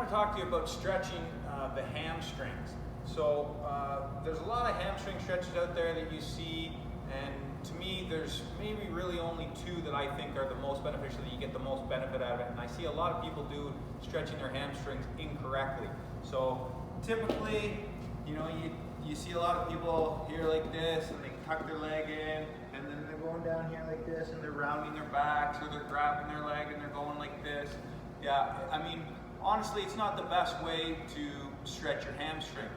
want to talk to you about stretching the hamstrings. So there's a lot of hamstring stretches out there that you see, and to me there's maybe really only two that I think are the most beneficial, that you get the most benefit out of it. And I see a lot of people do stretching their hamstrings incorrectly. So typically, you know, you see a lot of people here like this, and they tuck their leg in, and then they're going down here like this, and they're rounding their backs, or they're grabbing their leg and they're going like this. Yeah, I mean, honestly, it's not the best way to stretch your hamstring.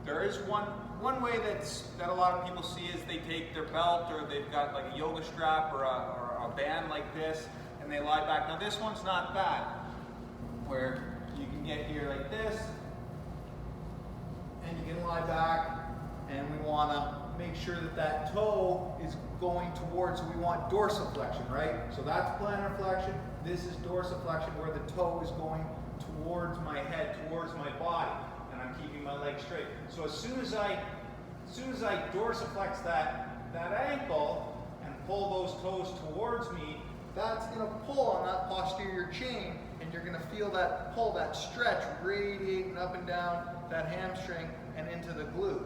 There is one way that a lot of people see is they take their belt, or they've got like a yoga strap or a band like this, and they lie back. Now this one's not bad, where you can get here like this, and you can lie back, and we want to make sure that that toe is going towards, we want dorsiflexion, right? So that's plantar flexion, this is dorsiflexion, where the toe is going towards my head, towards my body, and I'm keeping my leg straight. So as soon as I dorsiflex that ankle and pull those toes towards me, that's going to pull on that posterior chain, and you're going to feel that pull, that stretch radiating up and down that hamstring and into the glute.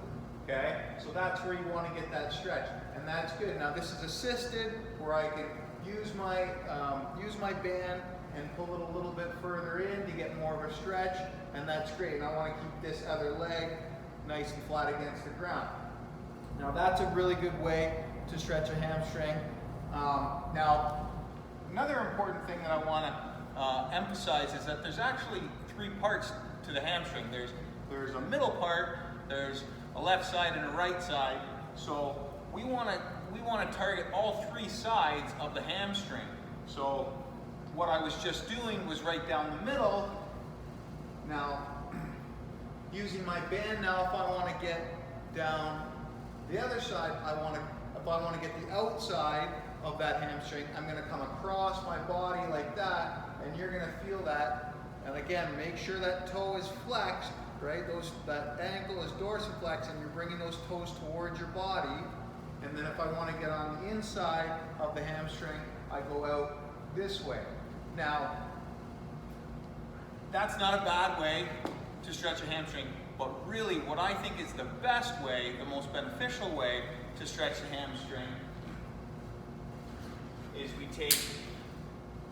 Okay, so that's where you want to get that stretch, and that's good. Now this is assisted, where I can use my band and pull it a little bit further in to get more of a stretch, and that's great. And I want to keep this other leg nice and flat against the ground. Now that's a really good way to stretch a hamstring. Now, another important thing that I want to emphasize is that there's actually three parts to the hamstring. There's a middle part, there's a left side and a right side. So we want to target all three sides of the hamstring. So what I was just doing was right down the middle. Now, using my band, now if I want to get down the other side, if I want to get the outside of that hamstring, I'm going to come across my body like that, and you're going to feel that. And again, make sure that toe is flexed, right? That ankle is dorsiflex, and you're bringing those toes towards your body. And then if I want to get on the inside of the hamstring, I go out this way. Now, that's not a bad way to stretch a hamstring, but really what I think is the best way, the most beneficial way to stretch the hamstring is we take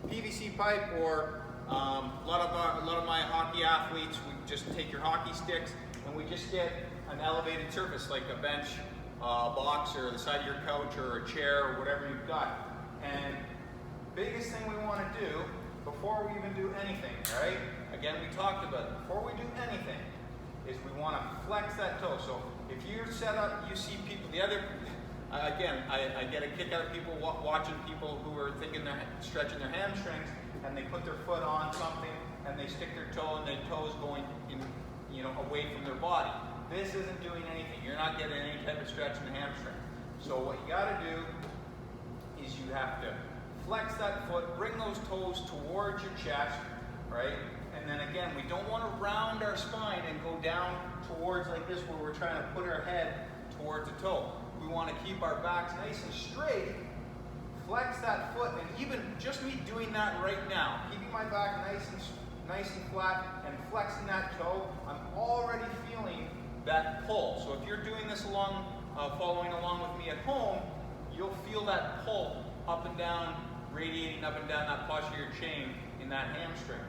PVC pipe, or a lot of my hockey athletes, we just take your hockey sticks and we just get an elevated surface like a bench, a box, or the side of your couch, or a chair, or whatever you've got. And biggest thing we want to do before we even do anything, right? Again, we talked about it. Before we do anything, is we want to flex that toe. So if you're set up, you see people, again, I get a kick out of people watching people who are thinking they're stretching their hamstrings, and they put their foot on something and they stick their toe, and their toe is going in, away from their body. This isn't doing anything. You're not getting any type of stretch in the hamstring. So what you got to do is you have to flex that foot, bring those toes towards your chest, right? And then again, we don't want to round our spine and go down towards like this, where we're trying to put our head towards the toe. We want to keep our backs nice and straight, flex that foot, and even just me doing that right now, keeping my back nice and flat and flexing that toe, I'm already feeling that pull. So if you're doing this following along with me at home, you'll feel that pull up and down, radiating up and down that posterior chain in that hamstring.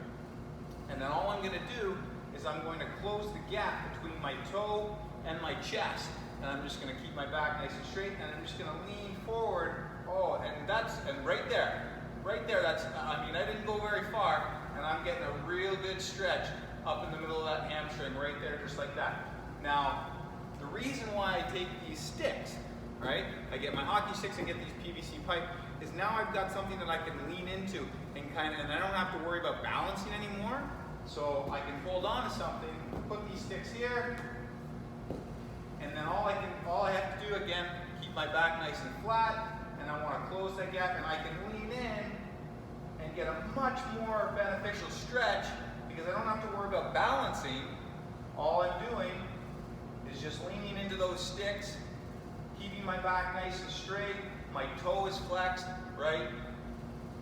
And then all I'm going to do is I'm going to close the gap between my toe and my chest, and I'm just going to keep my back nice and straight, and I'm just going to lean forward. Oh, and right there, that's, I didn't go very far, and I'm getting a real good stretch up in the middle of that hamstring right there, just like that. Now, the reason why I take these sticks, right, I get my hockey sticks, I get these PVC pipe, is now I've got something that I can lean into, and I don't have to worry about balancing anymore. So I can hold on to something, put these sticks here, and then all I have to do, again, keep my back nice and flat, and I want to close that gap, and I can lean in and get a much more beneficial stretch, because I don't have to worry about balancing. All I'm doing is just leaning into those sticks, keeping my back nice and straight, my toe is flexed, right?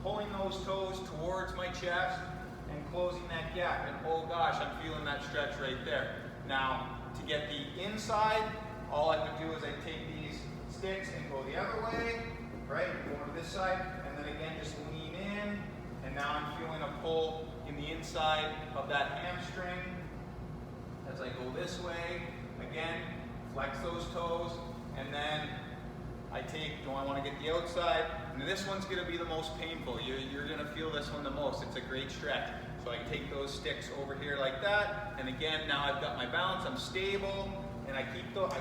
Pulling those toes towards my chest and closing that gap, and oh gosh, I'm feeling that stretch right there. Now, to get the inside, all I would do is I take these sticks and go the other way, right? Go to this side, and then again, just lean in, and now I'm feeling a pull in the inside of that hamstring. As I go this way, again, flex those toes, and then I want to get the outside, and this one's going to be the most painful. You're going to feel this one the most. It's a great stretch. So I take those sticks over here like that, and again, now I've got my balance, I'm stable, and I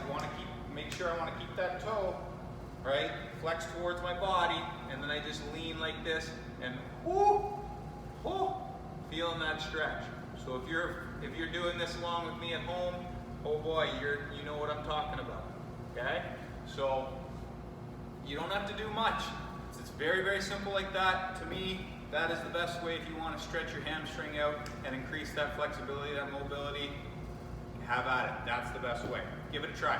want to make sure I want to keep that toe, right, flex towards my body, and then I just lean like this, and feeling that stretch. So if you're doing this along with me at home, oh boy, you know what I'm talking about, okay? So you don't have to do much. It's very, very simple like that. To me, that is the best way if you want to stretch your hamstring out and increase that flexibility, that mobility. Have at it. That's the best way. Give it a try.